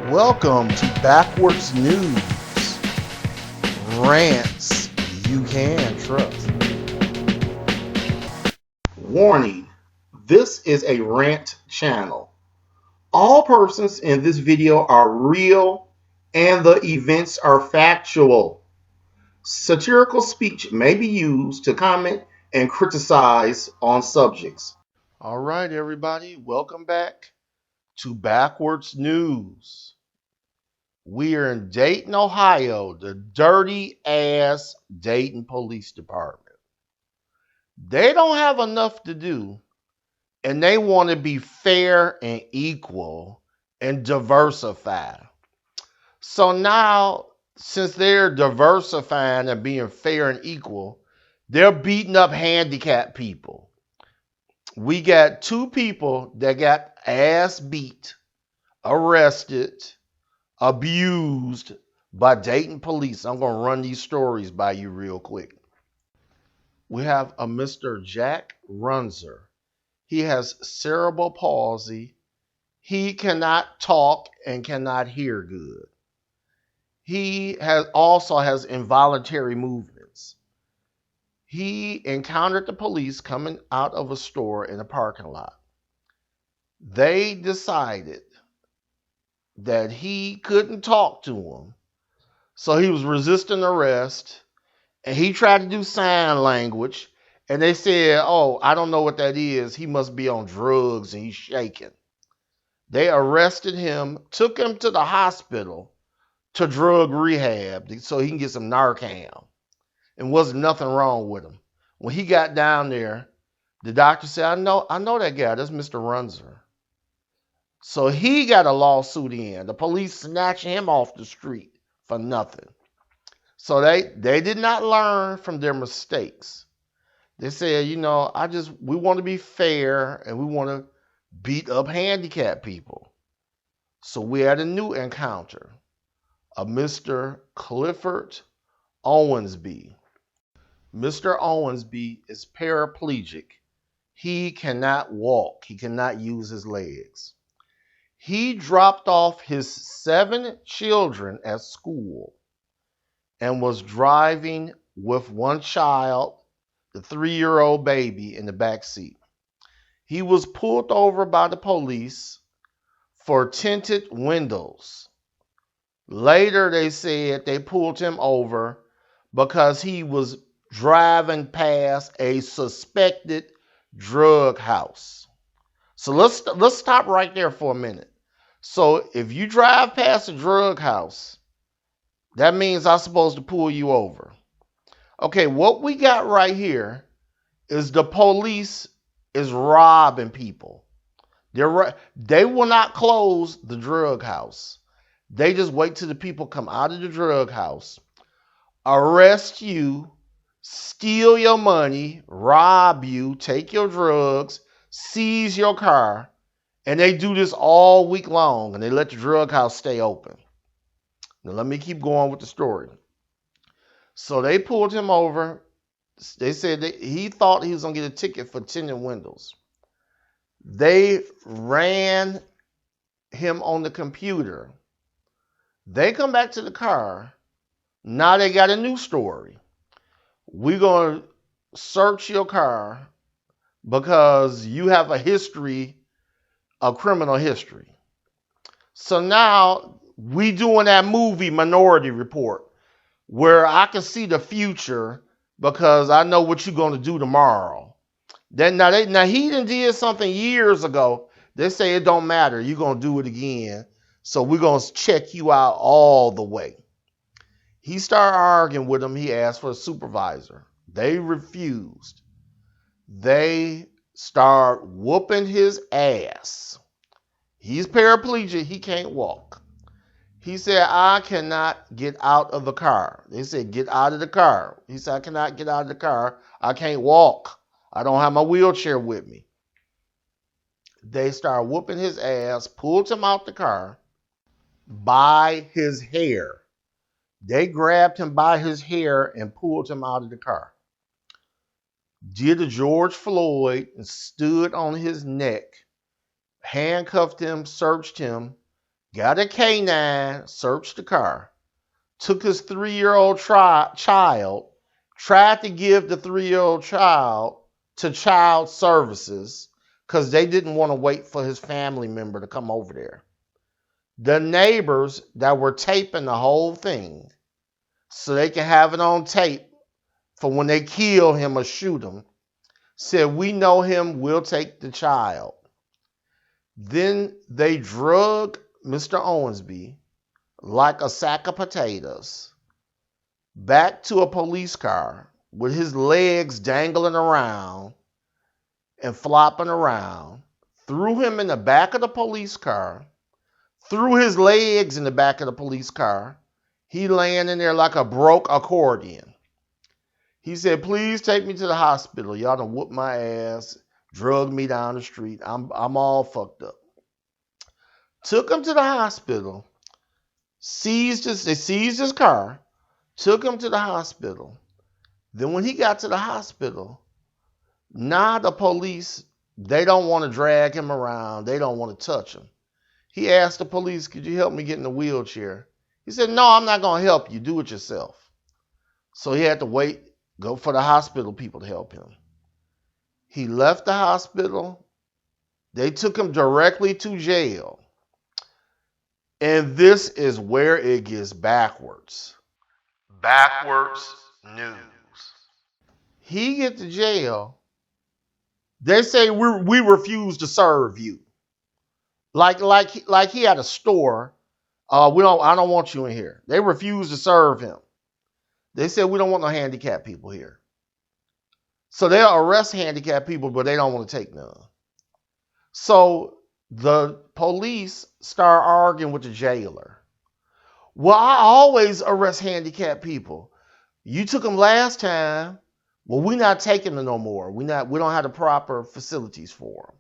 Welcome to Backwards News. Rants you can trust. Warning, this is a rant channel. All persons in this video are real and the events are factual. Satirical speech may be used to comment and criticize on subjects. All right, everybody, welcome back to Backwards News. We are in Dayton, Ohio, the dirty ass Dayton Police Department. They don't have enough to do, and they want to be fair and equal and diversify. So now, since they're diversifying and being fair and equal, they're beating up handicapped people. We got 2 people that got ass beat, arrested, abused by Dayton police. I'm going to run these stories by you real quick. We have a Mr. Jack Runzer. He has cerebral palsy. He cannot talk and cannot hear good. He also has involuntary movements. He encountered the police coming out of a store in a parking lot. They decided that he couldn't talk to him, so he was resisting arrest, and he tried to do sign language, and they said, oh, I don't know what that is. He must be on drugs and he's shaking. They arrested him, took him to the hospital to drug rehab so he can get some Narcan, and wasn't nothing wrong with him. When he got down there, the doctor said, I know that guy. That's Mr. Runzer. So he got a lawsuit in. The police snatched him off the street for nothing. So they did not learn from their mistakes. They said, we want to be fair and we want to beat up handicapped people. So we had a new encounter, a Mr. Clifford Owensby. Mr. Owensby is paraplegic. He cannot walk. He cannot use his legs. He dropped off his 7 children at school and was driving with one child, the 3-year-old baby, in the back seat. He was pulled over by the police for tinted windows. Later, they said they pulled him over because he was driving past a suspected drug house. So let's stop right there for a minute. So if you drive past a drug house, that means I'm supposed to pull you over. Okay, what we got right here is the police is robbing people. They will not close the drug house. They just wait till the people come out of the drug house, arrest you, steal your money, rob you, take your drugs, seize your car, and they do this all week long, and they let the drug house stay open. Now let me keep going with the story. So they pulled him over. They said that he thought he was going to get a ticket for tinted windows. They ran him on the computer. They come back to the car. Now they got a new story. We're going to search your car because you have a history, a criminal history. So now we doing that movie Minority Report, where I can see the future because I know what you're going to do tomorrow. Now he did something years ago. They say it don't matter. You're going to do it again. So we're going to check you out all the way. He started arguing with him. He asked for a supervisor. They refused. They start whooping his ass. He's paraplegic. He can't walk. He said, I cannot get out of the car. They said, get out of the car. He said, I cannot get out of the car. I can't walk. I don't have my wheelchair with me. They started whooping his ass, pulled him out the car by his hair. They grabbed him by his hair and pulled him out of the car. Did a George Floyd and stood on his neck, handcuffed him, searched him, got a K9, searched the car, took his 3-year-old child, tried to give the 3-year-old child to child services because they didn't want to wait for his family member to come over there. The neighbors that were taping the whole thing so they can have it on tape for when they kill him or shoot him said, "We know him, we'll take the child." Then they drug Mr. Owensby like a sack of potatoes back to a police car with his legs dangling around and flopping around, threw him in the back of the police car, threw his legs in the back of the police car. He laying in there like a broke accordion. He said, "Please take me to the hospital. Y'all done whooped my ass, drugged me down the street. I'm all fucked up." Took him to the hospital, they seized his car, took him to the hospital. Then when he got to the hospital, now the police, they don't want to drag him around. They don't want to touch him. He asked the police, "Could you help me get in a wheelchair?" He said, "No, I'm not going to help you. Do it yourself." So he had to go for the hospital people to help him. He left the hospital. They took him directly to jail. And this is where it gets backwards. Backwards news. He get to jail. They say we refuse to serve you. Like he had a store. I don't want you in here. They refuse to serve him. They said, "We don't want no handicapped people here." So they'll arrest handicapped people, but they don't want to take none. So the police start arguing with the jailer. "Well, I always arrest handicapped people. You took them last time. Well, we're not taking them no more. We don't have the proper facilities for them."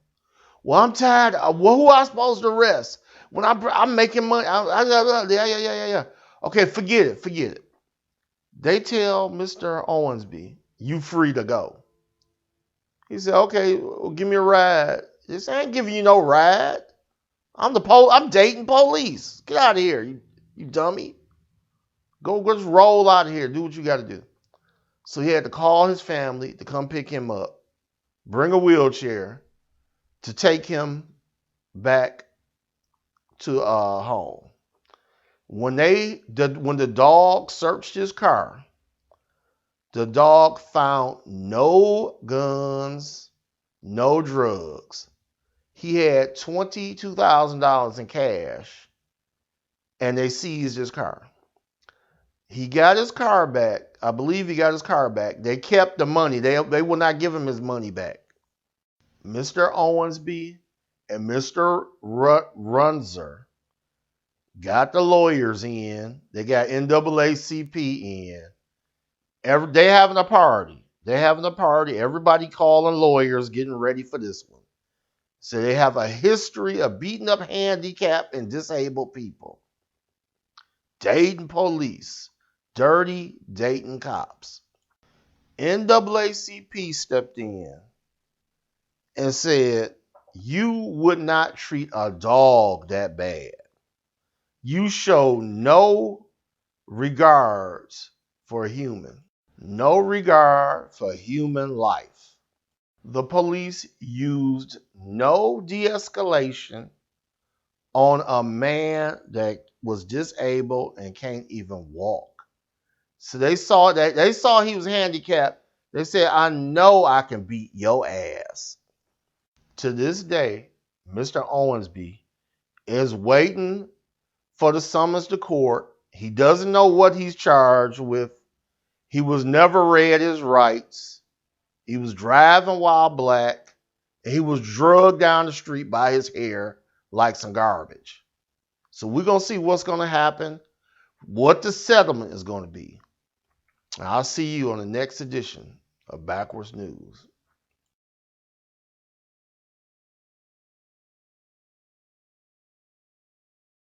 "Well, I'm tired. Well, who am I supposed to arrest? When I'm making money." Yeah. Okay, forget it. They tell Mr. Owensby, "You free to go." He said, "Okay, well, give me a ride." This ain't giving you no ride. I'm Dayton police. Get out of here, you dummy. Go just roll out of here. Do what you got to do. So he had to call his family to come pick him up, bring a wheelchair to take him back to home. When the dog searched his car, the dog found no guns, no drugs. He had $22,000 in cash, and they seized his car. He got his car back. I believe he got his car back. They kept the money. They will not give him his money back. Mr. Owensby and Mr. Runzer got the lawyers in. They got NAACP in. They having a party. Everybody calling lawyers, getting ready for this one. So they have a history of beating up handicapped and disabled people. Dayton police, dirty Dayton cops. NAACP stepped in and said, "You would not treat a dog that bad. You show no regards for a human. No regard for human life." The police used no de-escalation on a man that was disabled and can't even walk. So they saw he was handicapped. They said, "I know I can beat your ass." To this day, Mr. Owensby is waiting for the summons to court. He doesn't know what he's charged with. He was never read his rights. He was driving while black. And he was drugged down the street by his hair like some garbage. So we're going to see what's going to happen, what the settlement is going to be. I'll see you on the next edition of Backwards News.